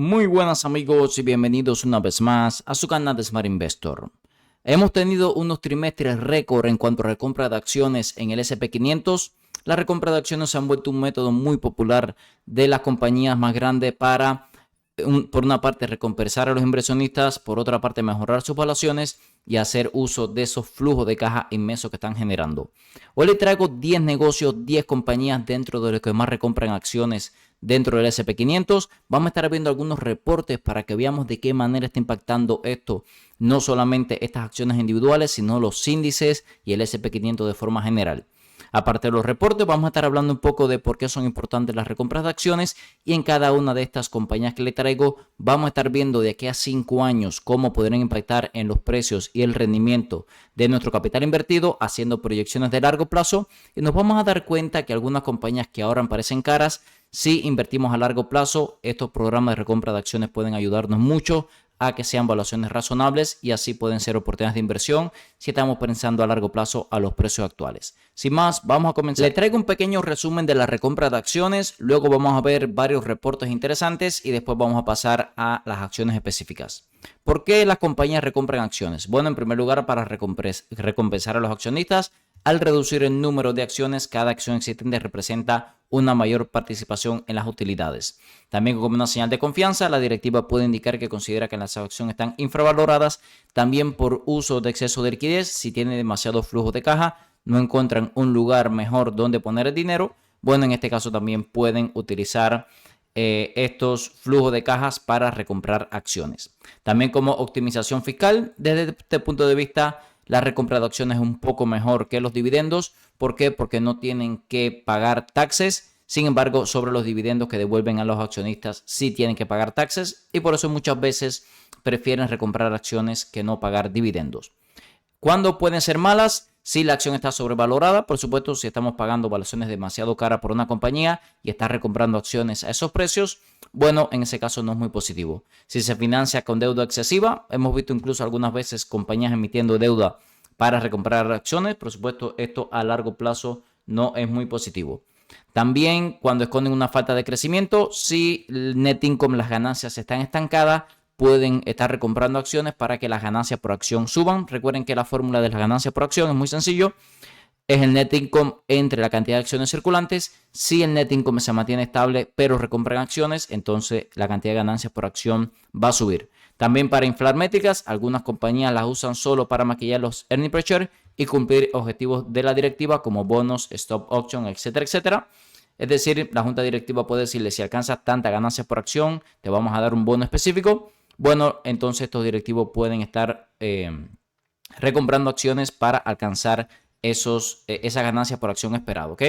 Muy buenas amigos y bienvenidos una vez más a su canal de Smart Investor. Hemos tenido unos trimestres récord en cuanto a recompra de acciones en el S&P 500. La recompra de acciones se han vuelto un método muy popular de las compañías más grandes para, por una parte, recompensar a los inversionistas, por otra parte, mejorar sus valuaciones y hacer uso de esos flujos de caja inmensos que están generando. Hoy les traigo 10 negocios, 10 compañías dentro de los que más recompran acciones dentro del S&P 500. Vamos a estar viendo algunos reportes para que veamos de qué manera está impactando esto, no solamente estas acciones individuales, sino los índices y el S&P 500 de forma general. Aparte de los reportes, vamos a estar hablando un poco de por qué son importantes las recompras de acciones, y en cada una de estas compañías que le traigo vamos a estar viendo de aquí a 5 años cómo podrían impactar en los precios y el rendimiento de nuestro capital invertido, haciendo proyecciones de largo plazo, y nos vamos a dar cuenta que algunas compañías que ahora parecen caras, si invertimos a largo plazo, estos programas de recompra de acciones pueden ayudarnos mucho a que sean valuaciones razonables, y así pueden ser oportunidades de inversión si estamos pensando a largo plazo a los precios actuales. Sin más, vamos a comenzar. Le traigo un pequeño resumen de la recompra de acciones, luego vamos a ver varios reportes interesantes y después vamos a pasar a las acciones específicas. ¿Por qué las compañías recompran acciones? Bueno, en primer lugar, para recompensar a los accionistas. Al reducir el número de acciones, cada acción existente representa una mayor participación en las utilidades. También, como una señal de confianza, la directiva puede indicar que considera que las acciones están infravaloradas. También por uso de exceso de liquidez, si tiene demasiado flujo de caja, no encuentran un lugar mejor donde poner el dinero. Bueno, en este caso también pueden utilizar estos flujos de cajas para recomprar acciones. También como optimización fiscal, desde este punto de vista, la recompra de acciones es un poco mejor que los dividendos. ¿Por qué? Porque no tienen que pagar taxes. Sin embargo, sobre los dividendos que devuelven a los accionistas sí tienen que pagar taxes, y por eso muchas veces prefieren recomprar acciones que no pagar dividendos. ¿Cuándo pueden ser malas? Si la acción está sobrevalorada, por supuesto, si estamos pagando valuaciones demasiado caras por una compañía y está recomprando acciones a esos precios, bueno, en ese caso no es muy positivo. Si se financia con deuda excesiva, hemos visto incluso algunas veces compañías emitiendo deuda para recomprar acciones, por supuesto, esto a largo plazo no es muy positivo. También cuando esconden una falta de crecimiento, si el net income, las ganancias están estancadas, pueden estar recomprando acciones para que las ganancias por acción suban. Recuerden que la fórmula de las ganancias por acción es muy sencillo. Es el net income entre la cantidad de acciones circulantes. Si el net income se mantiene estable pero recompran acciones, entonces la cantidad de ganancias por acción va a subir. También para inflar métricas, algunas compañías las usan solo para maquillar los earnings per share y cumplir objetivos de la directiva como bonos, stock option, etcétera, etcétera. Es decir, la junta directiva puede decirle: si alcanzas tanta ganancias por acción, te vamos a dar un bono específico. Bueno, entonces estos directivos pueden estar recomprando acciones para alcanzar esa ganancia por acción esperada, ¿ok?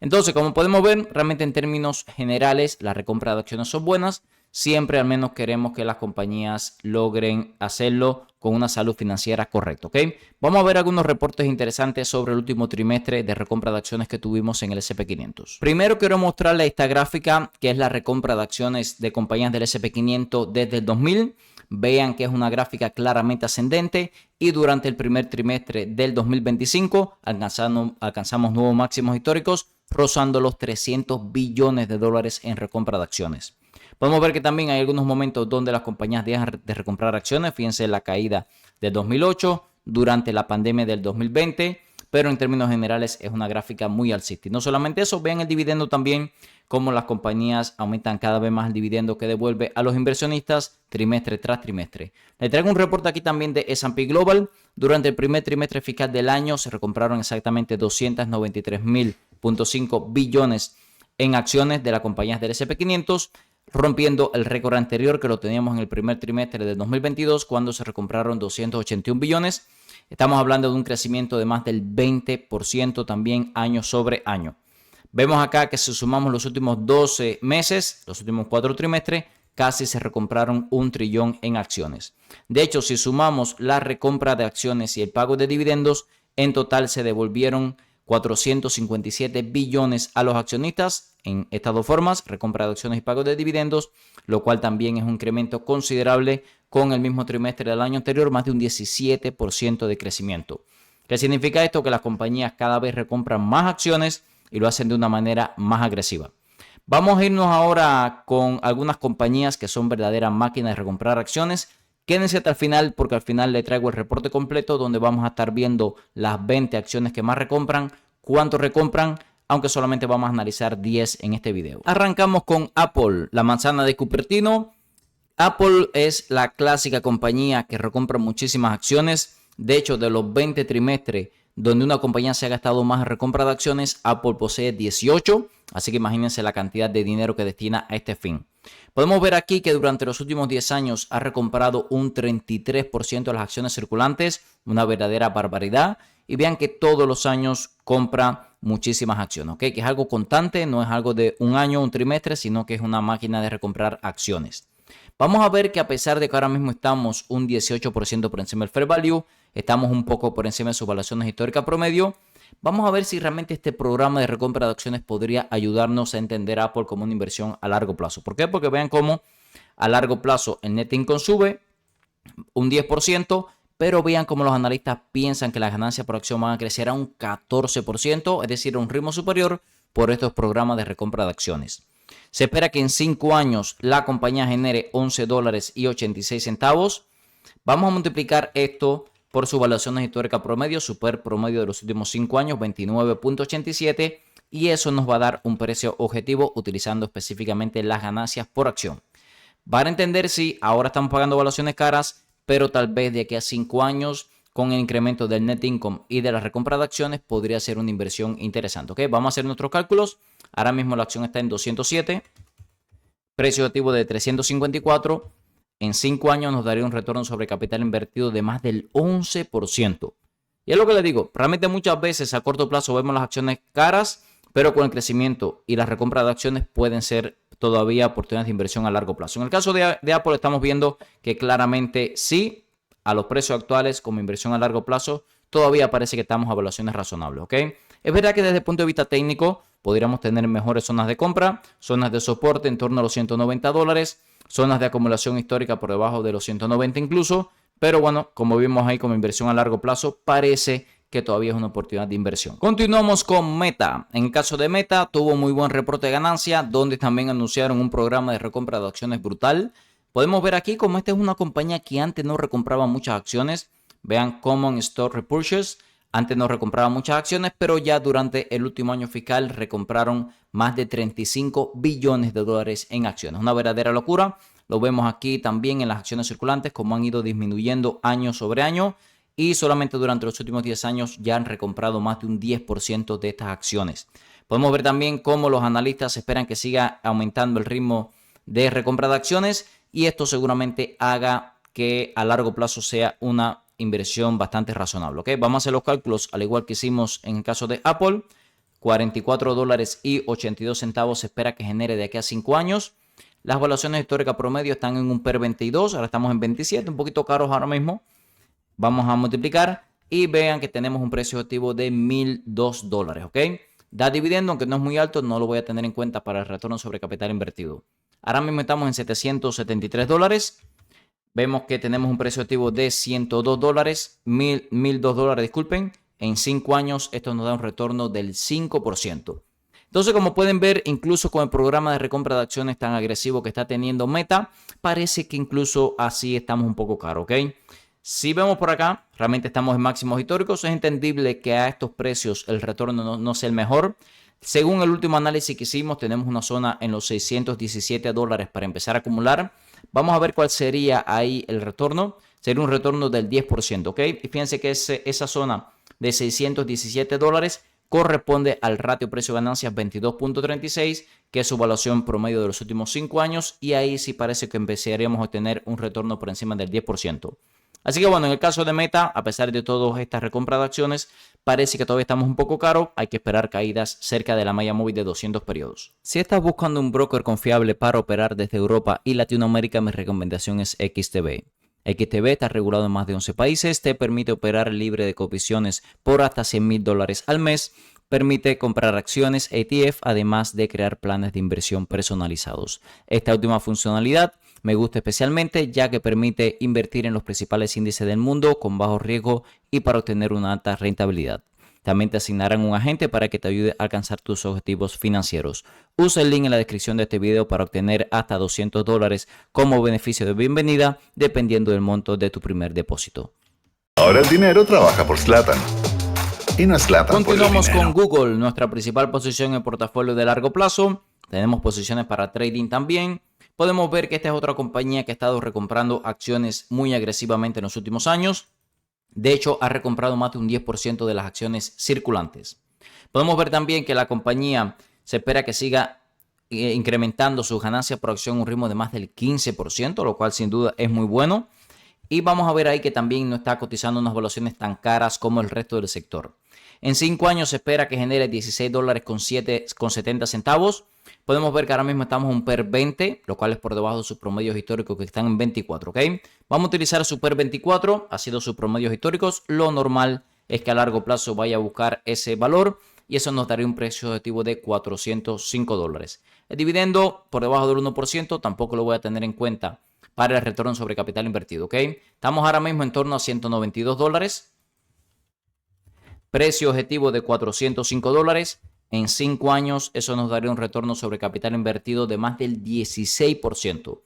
Entonces, como podemos ver, realmente en términos generales, la recompra de acciones son buenas. Siempre al menos queremos que las compañías logren hacerlo con una salud financiera correcta, ¿ok? Vamos a ver algunos reportes interesantes sobre el último trimestre de recompra de acciones que tuvimos en el S&P 500. Primero quiero mostrarles esta gráfica, que es la recompra de acciones de compañías del S&P 500 desde el 2000. Vean que es una gráfica claramente ascendente, y durante el primer trimestre del 2025 alcanzamos nuevos máximos históricos, rozando los 300 billones de dólares en recompra de acciones. Podemos ver que también hay algunos momentos donde las compañías dejan de recomprar acciones. Fíjense la caída del 2008, durante la pandemia del 2020, pero en términos generales es una gráfica muy alcista. Y no solamente eso, vean el dividendo también, como las compañías aumentan cada vez más el dividendo que devuelve a los inversionistas trimestre tras trimestre. Les traigo un reporte aquí también de S&P Global. Durante el primer trimestre fiscal del año se recompraron exactamente 293.5 billones en acciones de las compañías del S&P 500, rompiendo el récord anterior que lo teníamos en el primer trimestre del 2022, cuando se recompraron 281 billones. Estamos hablando de un crecimiento de más del 20% también año sobre año. Vemos acá que si sumamos los últimos 12 meses, los últimos 4 trimestres, casi se recompraron 1 trillón en acciones. De hecho, si sumamos la recompra de acciones y el pago de dividendos, en total se devolvieron 457 billones a los accionistas en estas dos formas, recompra de acciones y pago de dividendos, lo cual también es un incremento considerable con el mismo trimestre del año anterior, más de un 17% de crecimiento. ¿Qué significa esto? Que las compañías cada vez recompran más acciones y lo hacen de una manera más agresiva. Vamos a irnos ahora con algunas compañías que son verdaderas máquinas de recomprar acciones. Quédense hasta el final porque al final le traigo el reporte completo donde vamos a estar viendo las 20 acciones que más recompran, cuánto recompran, aunque solamente vamos a analizar 10 en este video. Arrancamos con Apple, la manzana de Cupertino. Apple es la clásica compañía que recompra muchísimas acciones. De hecho, de los 20 trimestres donde una compañía se ha gastado más en recompra de acciones, Apple posee 18. Así que imagínense la cantidad de dinero que destina a este fin. Podemos ver aquí que durante los últimos 10 años ha recomprado un 33% de las acciones circulantes, una verdadera barbaridad. Y vean que todos los años compra muchísimas acciones, ¿ok? Que es algo constante, no es algo de un año, un trimestre, sino que es una máquina de recomprar acciones. Vamos a ver que a pesar de que ahora mismo estamos un 18% por encima del fair value, estamos un poco por encima de sus valuaciones históricas promedio. Vamos a ver si realmente este programa de recompra de acciones podría ayudarnos a entender a Apple como una inversión a largo plazo. ¿Por qué? Porque vean cómo a largo plazo el net income sube un 10%, pero vean cómo los analistas piensan que las ganancias por acción van a crecer a un 14%, es decir, a un ritmo superior por estos programas de recompra de acciones. Se espera que en 5 años la compañía genere $11.86. Vamos a multiplicar esto por sus valuaciones históricas promedio, super promedio de los últimos 5 años, 29.87, y eso nos va a dar un precio objetivo utilizando específicamente las ganancias por acción. Van a entender si ahora estamos pagando valuaciones caras, pero tal vez de aquí a 5 años, con el incremento del net income y de la recompra de acciones, podría ser una inversión interesante. ¿Okay? Vamos a hacer nuestros cálculos. Ahora mismo la acción está en 207, precio objetivo de 354. En 5 años nos daría un retorno sobre capital invertido de más del 11%. Y es lo que les digo, realmente muchas veces a corto plazo vemos las acciones caras, pero con el crecimiento y la recompra de acciones pueden ser todavía oportunidades de inversión a largo plazo. En el caso de Apple estamos viendo que claramente sí, a los precios actuales como inversión a largo plazo, todavía parece que estamos a valuaciones razonables. ¿Ok? Es verdad que desde el punto de vista técnico podríamos tener mejores zonas de compra, zonas de soporte en torno a los $190, zonas de acumulación histórica por debajo de los 190 incluso, pero bueno, como vimos ahí como inversión a largo plazo, parece que todavía es una oportunidad de inversión. Continuamos con Meta. En el caso de Meta, tuvo muy buen reporte de ganancia, donde también anunciaron un programa de recompra de acciones brutal. Podemos ver aquí como esta es una compañía que antes no recompraba muchas acciones. Vean Common Stock Repurchase. Antes no recompraba muchas acciones, pero ya durante el último año fiscal recompraron más de $35 billones en acciones. Una verdadera locura. Lo vemos aquí también en las acciones circulantes, como han ido disminuyendo año sobre año. Y solamente durante los últimos 10 años ya han recomprado más de un 10% de estas acciones. Podemos ver también cómo los analistas esperan que siga aumentando el ritmo de recompra de acciones. Y esto seguramente haga que a largo plazo sea una inversión bastante razonable. ¿Okay? Vamos a hacer los cálculos al igual que hicimos en el caso de Apple. $44.82 se espera que genere de aquí a 5 años. Las valuaciones históricas promedio están en un PER 22, ahora estamos en 27, un poquito caros ahora mismo. Vamos a multiplicar y vean que tenemos un precio objetivo de $1.002. ¿Ok? Da dividendo, aunque no es muy alto, no lo voy a tener en cuenta para el retorno sobre capital invertido. Ahora mismo estamos en $773. Vemos que tenemos un precio activo de $102, $1.002, disculpen. En 5 años esto nos da un retorno del 5%. Entonces, como pueden ver, incluso con el programa de recompra de acciones tan agresivo que está teniendo Meta, parece que incluso así estamos un poco caros, ¿ok? Si vemos por acá, realmente estamos en máximos históricos. Es entendible que a estos precios el retorno no sea el mejor. Según el último análisis que hicimos, tenemos una zona en los $617 para empezar a acumular. Vamos a ver cuál sería ahí el retorno. Sería un retorno del 10%, ¿ok? Y fíjense que esa zona de $617 corresponde al ratio precio-ganancias 22.36, que es su evaluación promedio de los últimos 5 años. Y ahí sí parece que empezaríamos a obtener un retorno por encima del 10%. Así que bueno, en el caso de Meta, a pesar de todas estas recompras de acciones, parece que todavía estamos un poco caros. Hay que esperar caídas cerca de la malla móvil de 200 periodos. Si estás buscando un broker confiable para operar desde Europa y Latinoamérica, mi recomendación es XTB. XTB está regulado en más de 11 países, te permite operar libre de comisiones por hasta $100,000 al mes, permite comprar acciones ETF, además de crear planes de inversión personalizados. Esta última funcionalidad me gusta especialmente ya que permite invertir en los principales índices del mundo con bajo riesgo y para obtener una alta rentabilidad. También te asignarán un agente para que te ayude a alcanzar tus objetivos financieros. Usa el link en la descripción de este video para obtener hasta $200 como beneficio de bienvenida, dependiendo del monto de tu primer depósito. Ahora el dinero trabaja por Zlatan. Y no es Zlatan por el Continuamos dinero. con Google, nuestra principal posición en el portafolio de largo plazo. Tenemos posiciones para trading también. Podemos ver que esta es otra compañía que ha estado recomprando acciones muy agresivamente en los últimos años. De hecho, ha recomprado más de un 10% de las acciones circulantes. Podemos ver también que la compañía se espera que siga incrementando sus ganancias por acción a un ritmo de más del 15%, lo cual sin duda es muy bueno. Y vamos a ver ahí que también no está cotizando unas valuaciones tan caras como el resto del sector. En 5 años se espera que genere $16.70. Podemos ver que ahora mismo estamos en un PER 20, lo cual es por debajo de sus promedios históricos que están en 24, ¿ok? Vamos a utilizar su PER 24, ha sido sus promedios históricos. Lo normal es que a largo plazo vaya a buscar ese valor y eso nos daría un precio objetivo de $405. El dividendo por debajo del 1% tampoco lo voy a tener en cuenta para el retorno sobre capital invertido, ¿ok? Estamos ahora mismo en torno a $192. Precio objetivo de $405. En 5 años eso nos daría un retorno sobre capital invertido de más del 16%.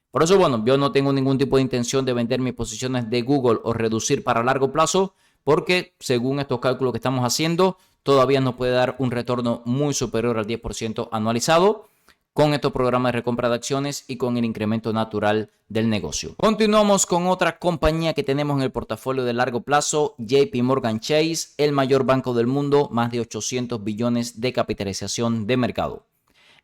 Por eso, bueno, yo no tengo ningún tipo de intención de vender mis posiciones de Google o reducir para largo plazo, porque según estos cálculos que estamos haciendo, todavía nos puede dar un retorno muy superior al 10% anualizado con estos programas de recompra de acciones y con el incremento natural del negocio. Continuamos con otra compañía que tenemos en el portafolio de largo plazo, JP Morgan Chase, el mayor banco del mundo, más de 800 billones de capitalización de mercado.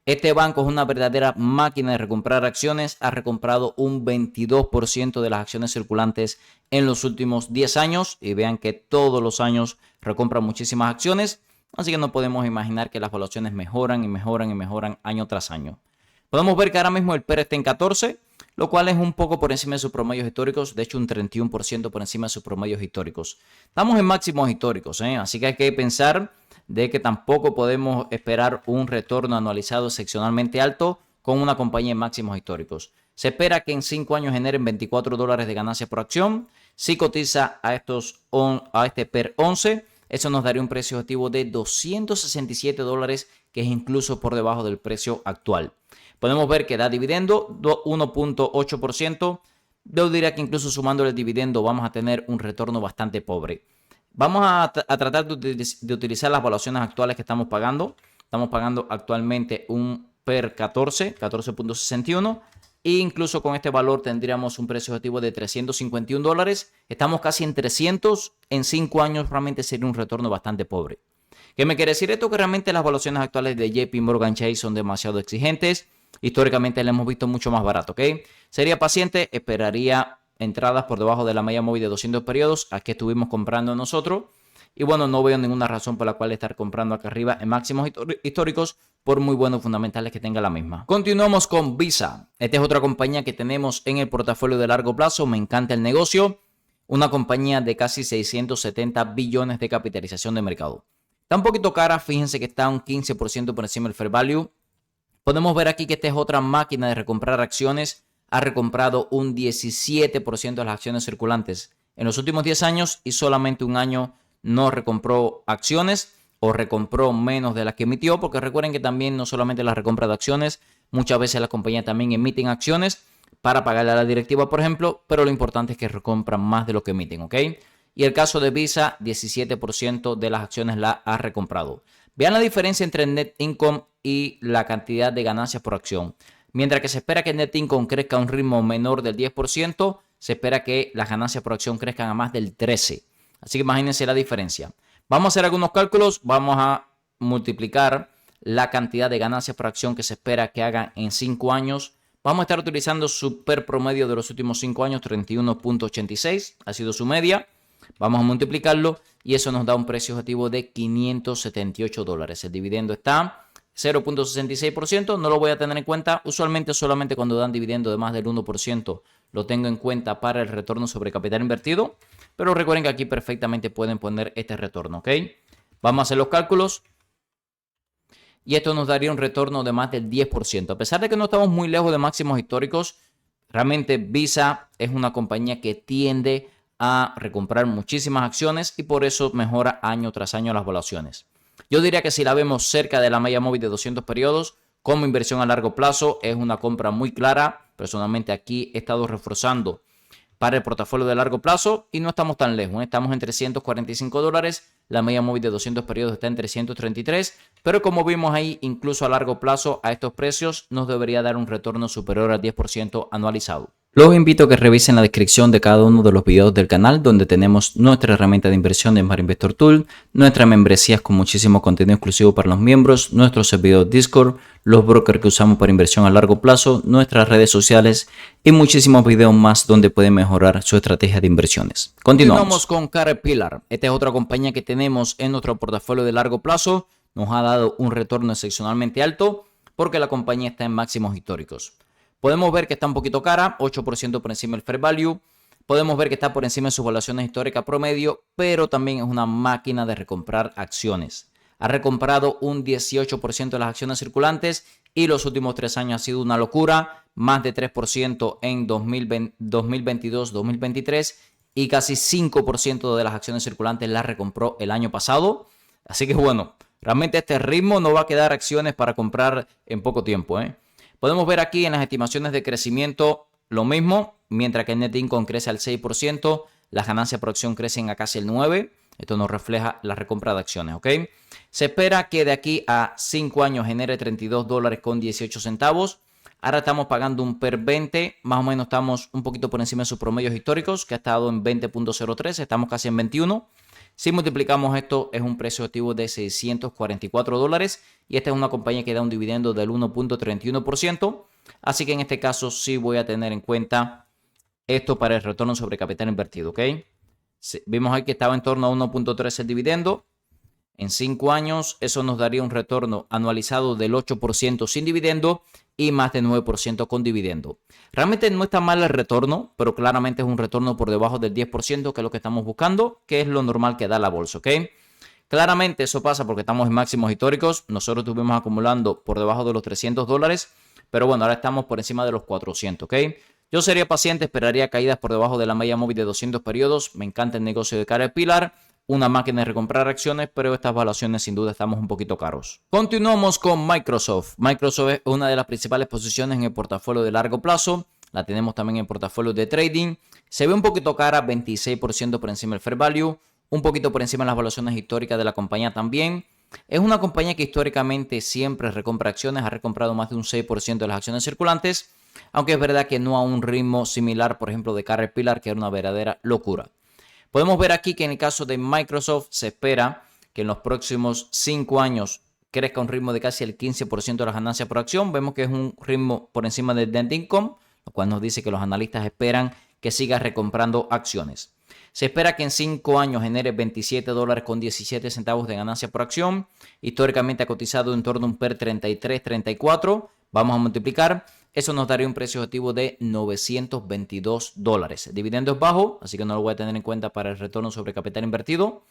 Este banco es una verdadera máquina de recomprar acciones, ha recomprado un 22% de las acciones circulantes en los últimos 10 años y vean que todos los años recompra muchísimas acciones. Así que no podemos imaginar que las valuaciones mejoran y mejoran y mejoran año tras año. Podemos ver que ahora mismo el PER está en 14, lo cual es un poco por encima de sus promedios históricos, de hecho un 31% por encima de sus promedios históricos. Estamos en máximos históricos, así que hay que pensar de que tampoco podemos esperar un retorno anualizado excepcionalmente alto con una compañía en máximos históricos. Se espera que en 5 años generen $24 de ganancia por acción. Si cotiza a este PER 11, eso nos daría un precio objetivo de $267, que es incluso por debajo del precio actual. Podemos ver que da dividendo 1.8%. Yo diría que incluso sumándole el dividendo vamos a tener un retorno bastante pobre. Vamos a tratar de utilizar las valuaciones actuales que estamos pagando. Estamos pagando actualmente un PER 14.61. E incluso con este valor tendríamos un precio objetivo de $351. Estamos casi en 300. En 5 años realmente sería un retorno bastante pobre. ¿Qué me quiere decir esto? Que realmente las valuaciones actuales de JP Morgan Chase son demasiado exigentes. Históricamente la hemos visto mucho más barato, ¿ok? Sería paciente, esperaría entradas por debajo de la media móvil de 200 periodos. Aquí estuvimos comprando nosotros. Y bueno, no veo ninguna razón por la cual estar comprando acá arriba en máximos históricos por muy buenos fundamentales que tenga la misma. Continuamos con Visa. Esta es otra compañía que tenemos en el portafolio de largo plazo. Me encanta el negocio. Una compañía de casi 670 billones de capitalización de mercado. Está un poquito cara. Fíjense que está un 15% por encima del fair value. Podemos ver aquí que esta es otra máquina de recomprar acciones. Ha recomprado un 17% de las acciones circulantes en los últimos 10 años y solamente un año no recompró acciones o recompró menos de las que emitió, porque recuerden que también no solamente la recompra de acciones, muchas veces las compañías también emiten acciones para pagarle a la directiva, por ejemplo, pero lo importante es que recompran más de lo que emiten, ¿ok? Y el caso de Visa, 17% de las acciones la ha recomprado. Vean la diferencia entre el net income y la cantidad de ganancias por acción. Mientras que se espera que el net income crezca a un ritmo menor del 10%, se espera que las ganancias por acción crezcan a más del 13%. Así que imagínense la diferencia. Vamos a hacer algunos cálculos. Vamos a multiplicar la cantidad de ganancias por acción que se espera que hagan en 5 años. Vamos a estar utilizando su PER promedio de los últimos 5 años, 31.86. Ha sido su media. Vamos a multiplicarlo y eso nos da un precio objetivo de $578. El dividendo está 0.66%. No lo voy a tener en cuenta. Usualmente solamente cuando dan dividendo de más del 1% lo tengo en cuenta para el retorno sobre capital invertido. Pero recuerden que aquí perfectamente pueden poner este retorno, ¿ok? Vamos a hacer los cálculos. Y esto nos daría un retorno de más del 10%. A pesar de que no estamos muy lejos de máximos históricos, realmente Visa es una compañía que tiende a recomprar muchísimas acciones y por eso mejora año tras año las valuaciones. Yo diría que si la vemos cerca de la media móvil de 200 periodos, como inversión a largo plazo, es una compra muy clara. Personalmente aquí he estado reforzando para el portafolio de largo plazo y no estamos tan lejos. Estamos en $345. La media móvil de 200 periodos está en 333. Pero como vimos ahí, incluso a largo plazo, a estos precios nos debería dar un retorno superior al 10% anualizado. Los invito a que revisen la descripción de cada uno de los videos del canal donde tenemos nuestra herramienta de inversión de Smart Investor Tool, nuestras membresías con muchísimo contenido exclusivo para los miembros, nuestros servidores Discord, los brokers que usamos para inversión a largo plazo, nuestras redes sociales y muchísimos videos más donde pueden mejorar su estrategia de inversiones. Continuamos con Caterpillar. Esta es otra compañía que tenemos en nuestro portafolio de largo plazo. Nos ha dado un retorno excepcionalmente alto porque la compañía está en máximos históricos. Podemos ver que está un poquito cara, 8% por encima del fair value. Podemos ver que está por encima de sus valuaciones históricas promedio, pero también es una máquina de recomprar acciones. Ha recomprado un 18% de las acciones circulantes y los últimos 3 años ha sido una locura. Más de 3% en 2022-2023 y casi 5% de las acciones circulantes las recompró el año pasado. Así que bueno, realmente este ritmo no va a quedar acciones para comprar en poco tiempo, Podemos ver aquí en las estimaciones de crecimiento lo mismo, mientras que el net income crece al 6%, las ganancias por acción crecen a casi el 9%. Esto nos refleja la recompra de acciones, ¿ok? Se espera que de aquí a 5 años genere $32.18. Ahora estamos pagando un PER 20, más o menos estamos un poquito por encima de sus promedios históricos, que ha estado en 20.03, estamos casi en 21. Si multiplicamos esto, es un precio activo de $644 y esta es una compañía que da un dividendo del 1.31%. Así que en este caso sí voy a tener en cuenta esto para el retorno sobre capital invertido, ¿ok? Vimos ahí que estaba en torno a 1.3 el dividendo. En 5 años eso nos daría un retorno anualizado del 8% sin dividendo y más de 9% con dividendo. Realmente no está mal el retorno, pero claramente es un retorno por debajo del 10%, que es lo que estamos buscando, que es lo normal que da la bolsa, ¿ok? Claramente eso pasa porque estamos en máximos históricos. Nosotros estuvimos acumulando por debajo de los $300, pero bueno, ahora estamos por encima de los 400, ¿ok? Yo sería paciente, esperaría caídas por debajo de la media móvil de 200 periodos. Me encanta el negocio de Caterpillar, una máquina de recomprar acciones, pero estas valuaciones sin duda estamos un poquito caros. Continuamos con Microsoft. Microsoft es una de las principales posiciones en el portafolio de largo plazo. La tenemos también en el portafolio de trading. Se ve un poquito cara, 26% por encima del fair value, un poquito por encima de las valuaciones históricas de la compañía también. Es una compañía que históricamente siempre recompra acciones, ha recomprado más de un 6% de las acciones circulantes, aunque es verdad que no a un ritmo similar, por ejemplo, de Caterpillar, que era una verdadera locura. Podemos ver aquí que en el caso de Microsoft se espera que en los próximos 5 años crezca un ritmo de casi el 15% de las ganancias por acción. Vemos que es un ritmo por encima del net income, lo cual nos dice que los analistas esperan que siga recomprando acciones. Se espera que en 5 años genere $27.17 de ganancia por acción. Históricamente ha cotizado en torno a un PER 33-34. Vamos a multiplicar. Eso nos daría un precio objetivo de $922. El dividendo es bajo, así que no lo voy a tener en cuenta para el retorno sobre capital invertido.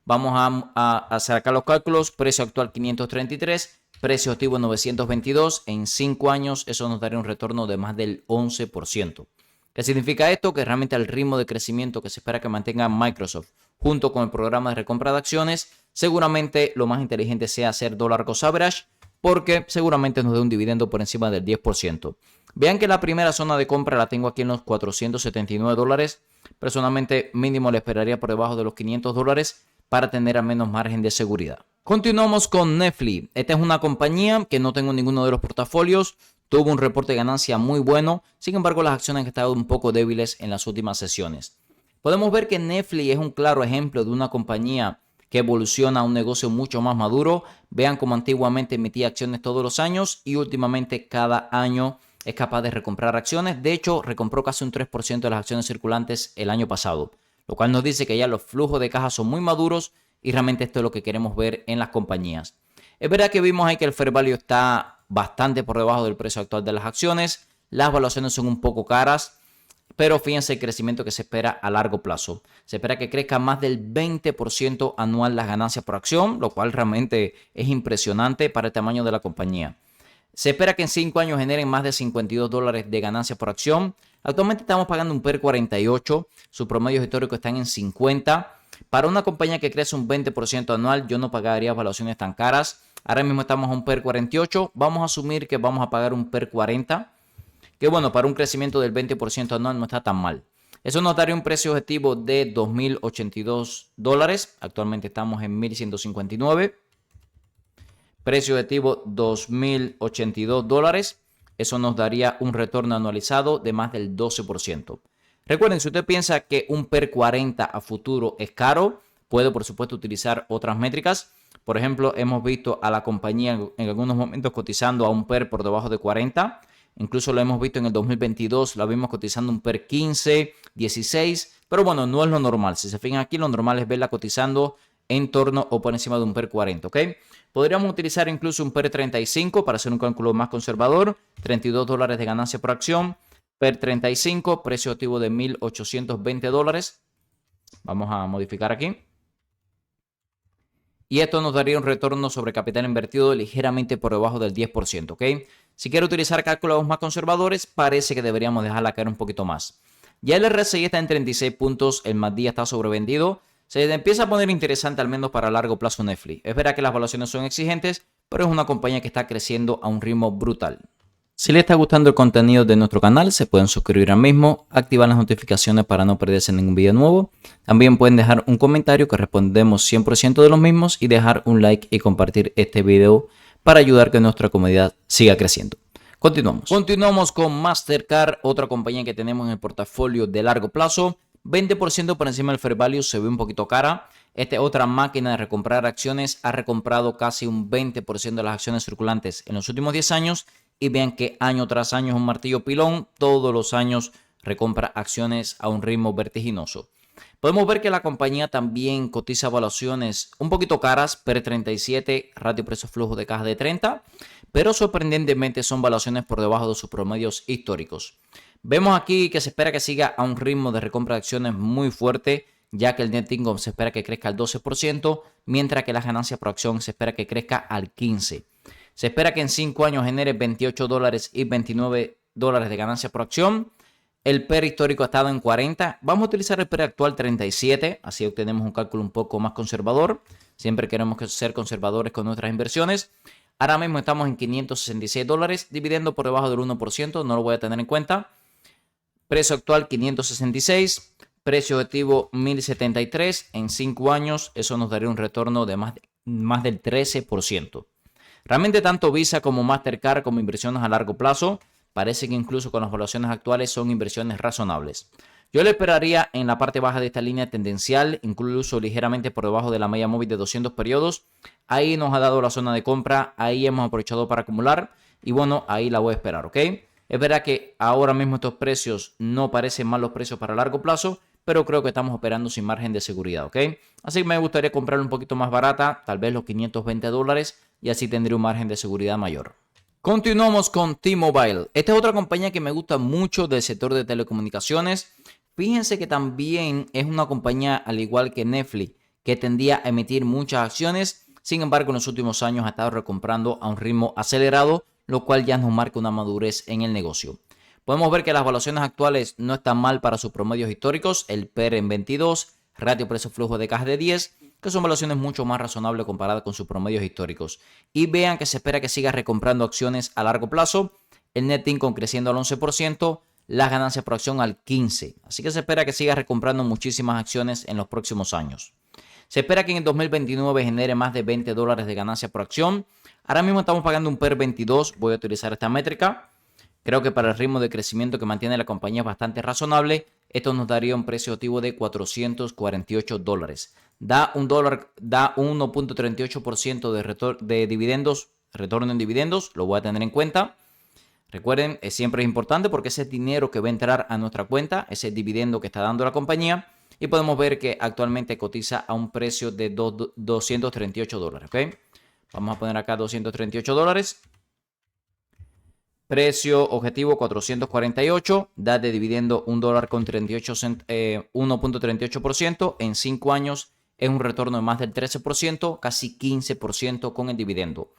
Vamos a sacar los cálculos. Precio actual 533, precio objetivo 922. En 5 años eso nos daría un retorno de más del 11%. ¿Qué significa esto? Que realmente el ritmo de crecimiento que se espera que mantenga Microsoft junto con el programa de recompra de acciones, seguramente lo más inteligente sea hacer dollar cost average, porque seguramente nos dé un dividendo por encima del 10%. Vean que la primera zona de compra la tengo aquí en los $479. Personalmente mínimo le esperaría por debajo de los $500 para tener al menos margen de seguridad. Continuamos con Netflix. Esta es una compañía que no tengo en ninguno de los portafolios. Tuvo un reporte de ganancia muy bueno. Sin embargo, las acciones han estado un poco débiles en las últimas sesiones. Podemos ver que Netflix es un claro ejemplo de una compañía que evoluciona a un negocio mucho más maduro. Vean cómo antiguamente emitía acciones todos los años y últimamente cada año es capaz de recomprar acciones. De hecho, recompró casi un 3% de las acciones circulantes el año pasado, lo cual nos dice que ya los flujos de caja son muy maduros y realmente esto es lo que queremos ver en las compañías. Es verdad que vimos ahí que el fair value está bastante por debajo del precio actual de las acciones. Las valuaciones son un poco caras, pero fíjense el crecimiento que se espera a largo plazo. Se espera que crezca más del 20% anual las ganancias por acción, lo cual realmente es impresionante para el tamaño de la compañía. Se espera que en 5 años generen más de $52 de ganancia por acción. Actualmente estamos pagando un PER 48, sus promedios históricos están en 50. Para una compañía que crece un 20% anual, yo no pagaría valuaciones tan caras. Ahora mismo estamos a un PER 48, vamos a asumir que vamos a pagar un PER 40, que bueno, para un crecimiento del 20% anual no está tan mal. Eso nos daría un precio objetivo de $2.082. Actualmente estamos en 1.159. Precio objetivo $2.082. Eso nos daría un retorno anualizado de más del 12%. Recuerden, si usted piensa que un PER 40 a futuro es caro, puede por supuesto utilizar otras métricas. Por ejemplo, hemos visto a la compañía en algunos momentos cotizando a un PER por debajo de 40. Incluso lo hemos visto en el 2022, la vimos cotizando un PER 15, 16. Pero bueno, no es lo normal. Si se fijan aquí, lo normal es verla cotizando en torno o por encima de un PER 40, ¿ok? Podríamos utilizar incluso un PER 35 para hacer un cálculo más conservador. $32 de ganancia por acción. PER 35, precio activo de $1.820. Vamos a modificar aquí. Y esto nos daría un retorno sobre capital invertido ligeramente por debajo del 10%, ¿ok? Si quiere utilizar cálculos más conservadores, parece que deberíamos dejarla caer un poquito más. Ya el RSI está en 36 puntos, el MACD está sobrevendido. Se empieza a poner interesante al menos para largo plazo Netflix. Es verdad que las valuaciones son exigentes, pero es una compañía que está creciendo a un ritmo brutal. Si les está gustando el contenido de nuestro canal, se pueden suscribir ahora mismo, activar las notificaciones para no perderse ningún video nuevo. También pueden dejar un comentario que respondemos 100% de los mismos y dejar un like y compartir este video para ayudar a que nuestra comunidad siga creciendo. Continuamos con Mastercard, otra compañía que tenemos en el portafolio de largo plazo. 20% por encima del fair value, se ve un poquito cara. Esta otra máquina de recomprar acciones ha recomprado casi un 20% de las acciones circulantes en los últimos 10 años. Y vean que año tras año es un martillo pilón. Todos los años recompra acciones a un ritmo vertiginoso. Podemos ver que la compañía también cotiza valuaciones un poquito caras, PER 37, ratio precio-flujo de caja de 30, pero sorprendentemente son valuaciones por debajo de sus promedios históricos. Vemos aquí que se espera que siga a un ritmo de recompra de acciones muy fuerte, ya que el net income se espera que crezca al 12%, mientras que la ganancia por acción se espera que crezca al 15%. Se espera que en 5 años genere $28 y $29 de ganancia por acción. El PER histórico ha estado en 40. Vamos a utilizar el PER actual 37. Así obtenemos un cálculo un poco más conservador. Siempre queremos ser conservadores con nuestras inversiones. Ahora mismo estamos en $566. Dividendo por debajo del 1%. No lo voy a tener en cuenta. Precio actual 566. Precio objetivo 1073. En 5 años eso nos daría un retorno de más del 13%. Realmente tanto Visa como Mastercard como inversiones a largo plazo, parece que incluso con las valuaciones actuales son inversiones razonables. Yo le esperaría en la parte baja de esta línea tendencial, incluso ligeramente por debajo de la media móvil de 200 periodos. Ahí nos ha dado la zona de compra, ahí hemos aprovechado para acumular y bueno, ahí la voy a esperar, ¿ok? Es verdad que ahora mismo estos precios no parecen mal los precios para largo plazo, pero creo que estamos operando sin margen de seguridad, ¿ok? Así que me gustaría comprarla un poquito más barata, tal vez los $520, y así tendría un margen de seguridad mayor. Continuamos con T-Mobile. Esta es otra compañía que me gusta mucho del sector de telecomunicaciones. Fíjense que también es una compañía, al igual que Netflix, que tendía a emitir muchas acciones. Sin embargo, en los últimos años ha estado recomprando a un ritmo acelerado, lo cual ya nos marca una madurez en el negocio. Podemos ver que las valuaciones actuales no están mal para sus promedios históricos. El PER en 22, ratio precio-flujo de caja de 10, que son valuaciones mucho más razonables comparadas con sus promedios históricos. Y vean que se espera que siga recomprando acciones a largo plazo, el net income creciendo al 11%, las ganancias por acción al 15%. Así que se espera que siga recomprando muchísimas acciones en los próximos años. Se espera que en el 2029 genere más de $20 de ganancia por acción. Ahora mismo estamos pagando un PER 22, voy a utilizar esta métrica. Creo que para el ritmo de crecimiento que mantiene la compañía es bastante razonable. Esto nos daría un precio activo de $448. Da un 1.38% de dividendos, retorno en dividendos, lo voy a tener en cuenta. Recuerden, siempre es importante porque ese dinero que va a entrar a nuestra cuenta, ese dividendo que está dando la compañía, y podemos ver que actualmente cotiza a un precio de $238, ¿ok? Vamos a poner acá $238. Precio objetivo 448, da de dividendo $1.38%. En 5 años es un retorno de más del 13%, casi 15% con el dividendo.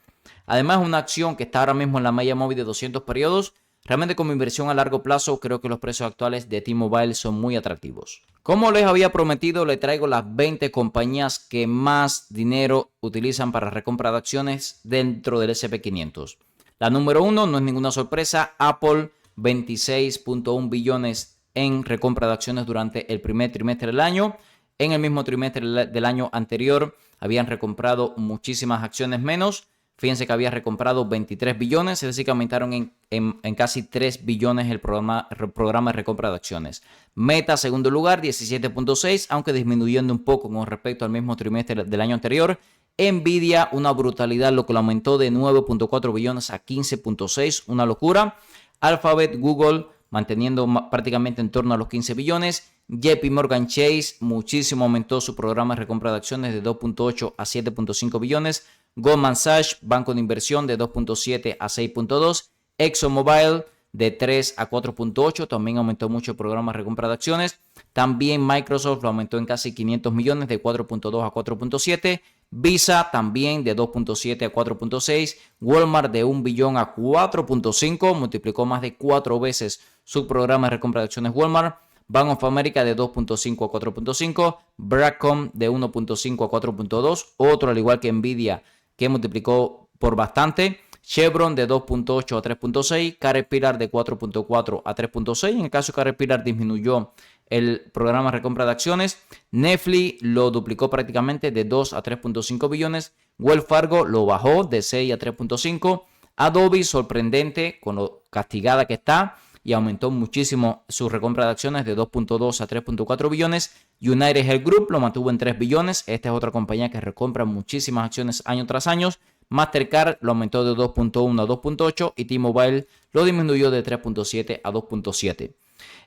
Además, una acción que está ahora mismo en la media móvil de 200 periodos. Realmente como inversión a largo plazo, creo que los precios actuales de T-Mobile son muy atractivos. Como les había prometido, les traigo las 20 compañías que más dinero utilizan para recompra de acciones dentro del S&P500. La número 1 no es ninguna sorpresa, Apple, 26.1 billones en recompra de acciones durante el primer trimestre del año. En el mismo trimestre del año anterior habían recomprado muchísimas acciones menos. Fíjense que había recomprado 23 billones, es decir, que aumentaron en casi 3 billones el programa de recompra de acciones. Meta, segundo lugar, 17.6, aunque disminuyendo un poco con respecto al mismo trimestre del año anterior. Nvidia, una brutalidad, lo que lo aumentó de 9.4 billones a 15.6, una locura. Alphabet, Google, manteniendo prácticamente en torno a los 15 billones. JP Morgan Chase, muchísimo aumentó su programa de recompra de acciones de 2.8 a 7.5 billones. Goldman Sachs, banco de inversión de 2.7 a 6.2. ExxonMobil de 3 a 4.8, también aumentó mucho el programa de recompra de acciones. También Microsoft lo aumentó en casi 500 millones de 4.2 a 4.7. Visa también de 2.7 a 4.6. Walmart de 1 billón a 4.5, multiplicó más de 4 veces su programa de recompra de acciones Walmart. Bank of America de 2.5 a 4.5. Broadcom de 1.5 a 4.2, otro al igual que Nvidia que multiplicó por bastante. Chevron de 2.8 a 3.6, Caterpillar de 4.4 a 3.6. En el caso de Caterpillar disminuyó el programa de recompra de acciones. Netflix lo duplicó prácticamente de 2 a 3.5 billones. Wells Fargo lo bajó de 6 a 3.5. Adobe, sorprendente con lo castigada que está, y aumentó muchísimo su recompra de acciones de 2.2 a 3.4 billones. United Health Group lo mantuvo en 3 billones. Esta es otra compañía que recompra muchísimas acciones año tras año. Mastercard lo aumentó de 2.1 a 2.8 y T-Mobile lo disminuyó de 3.7 a 2.7.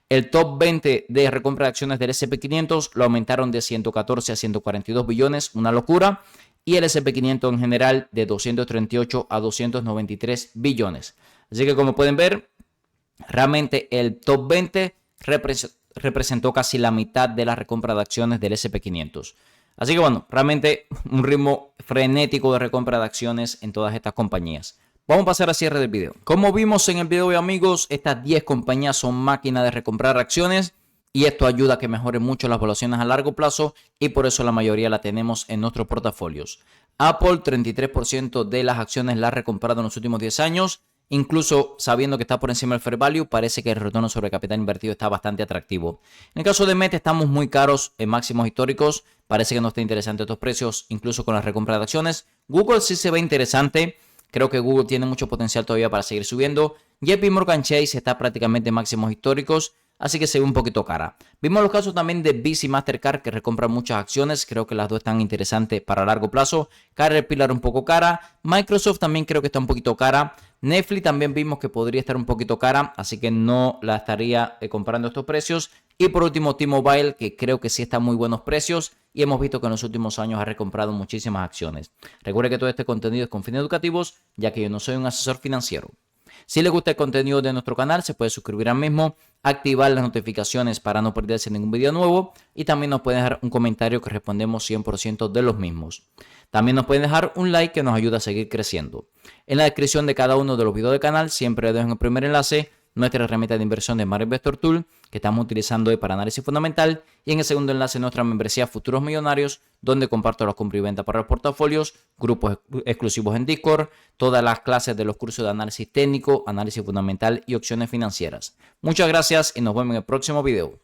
El top 20 de recompra de acciones del S&P500 lo aumentaron de 114 a 142 billones, una locura. Y el S&P500 en general de 238 a 293 billones. Así que como pueden ver, realmente el top 20 representó casi la mitad de la recompra de acciones del S&P500. Así que bueno, realmente un ritmo frenético de recompra de acciones en todas estas compañías. Vamos a pasar al cierre del video. Como vimos en el video, amigos, estas 10 compañías son máquinas de recomprar acciones y esto ayuda a que mejoren mucho las valuaciones a largo plazo y por eso la mayoría la tenemos en nuestros portafolios. Apple, 33% de las acciones la ha recomprado en los últimos 10 años. Incluso sabiendo que está por encima del fair value, parece que el retorno sobre capital invertido está bastante atractivo. En el caso de Meta estamos muy caros en máximos históricos. Parece que no está interesante estos precios, incluso con la recompra de acciones. Google sí se ve interesante. Creo que Google tiene mucho potencial todavía para seguir subiendo. JP Morgan Chase está prácticamente en máximos históricos, así que se ve un poquito cara. Vimos los casos también de Visa y Mastercard que recompran muchas acciones. Creo que las dos están interesantes para largo plazo. Caterpillar un poco cara. Microsoft también creo que está un poquito cara. Netflix también vimos que podría estar un poquito cara, así que no la estaría comprando estos precios. Y por último, T-Mobile, que creo que sí está a muy buenos precios y hemos visto que en los últimos años ha recomprado muchísimas acciones. Recuerde que todo este contenido es con fines educativos, ya que yo no soy un asesor financiero. Si les gusta el contenido de nuestro canal, se puede suscribir al mismo, activar las notificaciones para no perderse ningún video nuevo y también nos pueden dejar un comentario que respondemos 100% de los mismos. También nos pueden dejar un like que nos ayuda a seguir creciendo. En la descripción de cada uno de los videos del canal siempre les dejo en el primer enlace nuestra herramienta de inversión de Smart Investor Tool que estamos utilizando hoy para análisis fundamental, y en el segundo enlace nuestra membresía Futuros Millonarios, donde comparto la compra y venta para los portafolios, grupos exclusivos en Discord, todas las clases de los cursos de análisis técnico, análisis fundamental y opciones financieras. Muchas gracias y nos vemos en el próximo video.